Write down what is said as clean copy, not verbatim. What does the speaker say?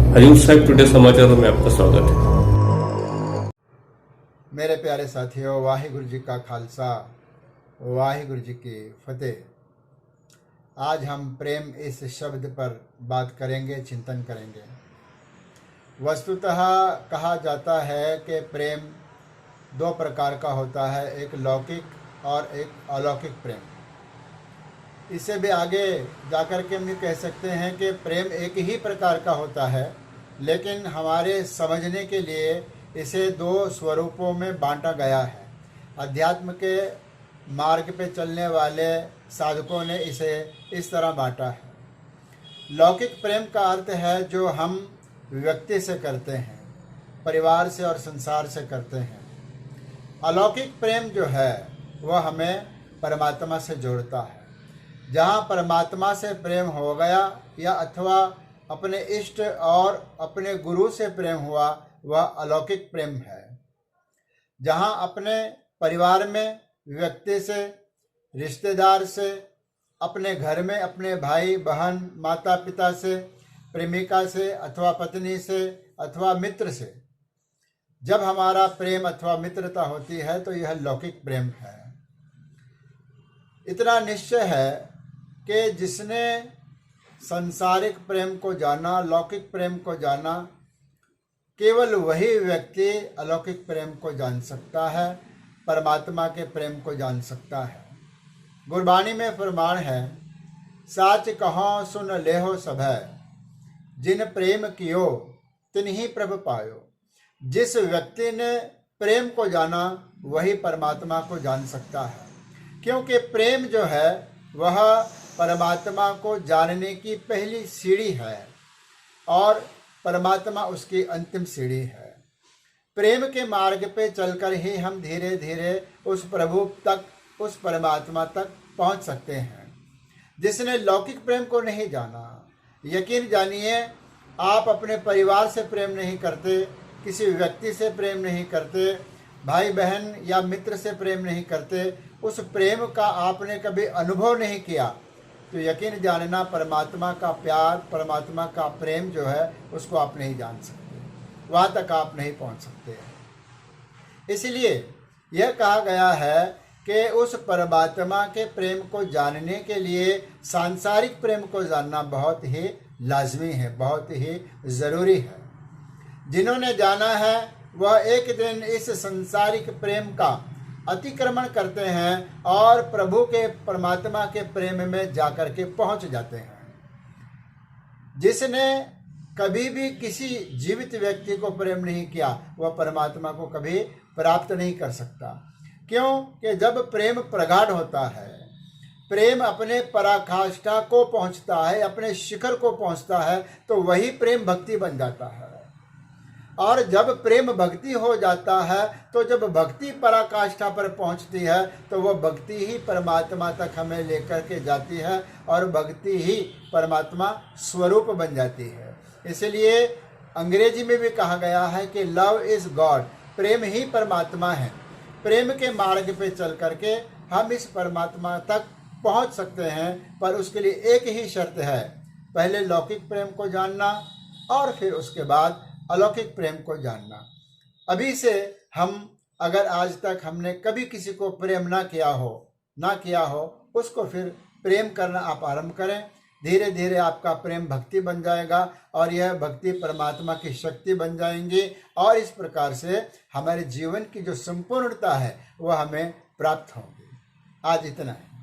Hariom Sahib today समाचारों में आपका स्वागत है। मेरे प्यारे साथियों, वाहिगुरु जी का खालसा, वाहिगुरु जी की फतेह। आज हम प्रेम इस शब्द पर बात करेंगे, चिंतन करेंगे। वस्तुतः कहा जाता है कि प्रेम दो प्रकार का होता है, एक लौकिक और एक अलौकिक प्रेम। इससे भी आगे जाकर के हम ये कह सकते हैं कि प्रेम एक ही प्रकार का होता है, लेकिन हमारे समझने के लिए इसे दो स्वरूपों में बांटा गया है। अध्यात्म के मार्ग पे चलने वाले साधकों ने इसे इस तरह बांटा है। लौकिक प्रेम का अर्थ है जो हम व्यक्ति से करते हैं, परिवार से और संसार से करते हैं। अलौकिक प्रेम जो है वह हमें परमात्मा से जोड़ता है। जहाँ परमात्मा से प्रेम हो गया या अथवा अपने इष्ट और अपने गुरु से प्रेम हुआ, वह अलौकिक प्रेम है। जहाँ अपने परिवार में व्यक्ति से, रिश्तेदार से, अपने घर में अपने भाई बहन, माता पिता से, प्रेमिका से अथवा पत्नी से अथवा मित्र से जब हमारा प्रेम अथवा मित्रता होती है तो यह लौकिक प्रेम है। इतना निश्चय है कि जिसने सांसारिक प्रेम को जाना, लौकिक प्रेम को जाना, केवल वही व्यक्ति अलौकिक प्रेम को जान सकता है, परमात्मा के प्रेम को जान सकता है। गुरबाणी में फरमान है, साच कहो सुन लेहो सभै, जिन प्रेम कियो तिन्हि प्रभ पायो। जिस व्यक्ति ने प्रेम को जाना वही परमात्मा को जान सकता है, क्योंकि प्रेम जो है वह परमात्मा को जानने की पहली सीढ़ी है और परमात्मा उसकी अंतिम सीढ़ी है। प्रेम के मार्ग पे चलकर ही हम धीरे धीरे उस प्रभु तक, उस परमात्मा तक पहुंच सकते हैं। जिसने लौकिक प्रेम को नहीं जाना, यकीन जानिए आप अपने परिवार से प्रेम नहीं करते, किसी व्यक्ति से प्रेम नहीं करते, भाई बहन या मित्र से प्रेम नहीं करते, उस प्रेम का आपने कभी अनुभव नहीं किया, तो यकीन जानना परमात्मा का प्यार, परमात्मा का प्रेम जो है उसको आप नहीं जान सकते, वहाँ तक आप नहीं पहुँच सकते। इसलिए यह कहा गया है कि उस परमात्मा के प्रेम को जानने के लिए सांसारिक प्रेम को जानना बहुत ही लाजमी है, बहुत ही ज़रूरी है। जिन्होंने जाना है वह एक दिन इस सांसारिक प्रेम का अतिक्रमण करते हैं और प्रभु के, परमात्मा के प्रेम में जाकर के पहुंच जाते हैं। जिसने कभी भी किसी जीवित व्यक्ति को प्रेम नहीं किया वह परमात्मा को कभी प्राप्त नहीं कर सकता। क्यों कि जब प्रेम प्रगाढ़ होता है, प्रेम अपने पराकाष्ठा को पहुंचता है, अपने शिखर को पहुंचता है, तो वही प्रेम भक्ति बन जाता है। और जब प्रेम भक्ति हो जाता है तो जब भक्ति पराकाष्ठा पर पहुंचती है तो वह भक्ति ही परमात्मा तक हमें लेकर के जाती है और भक्ति ही परमात्मा स्वरूप बन जाती है। इसलिए अंग्रेजी में भी कहा गया है कि लव इज गॉड, प्रेम ही परमात्मा है। प्रेम के मार्ग पे चल करके हम इस परमात्मा तक पहुंच सकते हैं, पर उसके लिए एक ही शर्त है, पहले लौकिक प्रेम को जानना और फिर उसके बाद अलौकिक प्रेम को जानना। अभी से हम अगर आज तक हमने कभी किसी को प्रेम ना किया हो, उसको फिर प्रेम करना आप आरंभ करें। धीरे धीरे आपका प्रेम भक्ति बन जाएगा और यह भक्ति परमात्मा की शक्ति बन जाएंगी और इस प्रकार से हमारे जीवन की जो संपूर्णता है वह हमें प्राप्त होगी। आज इतना है।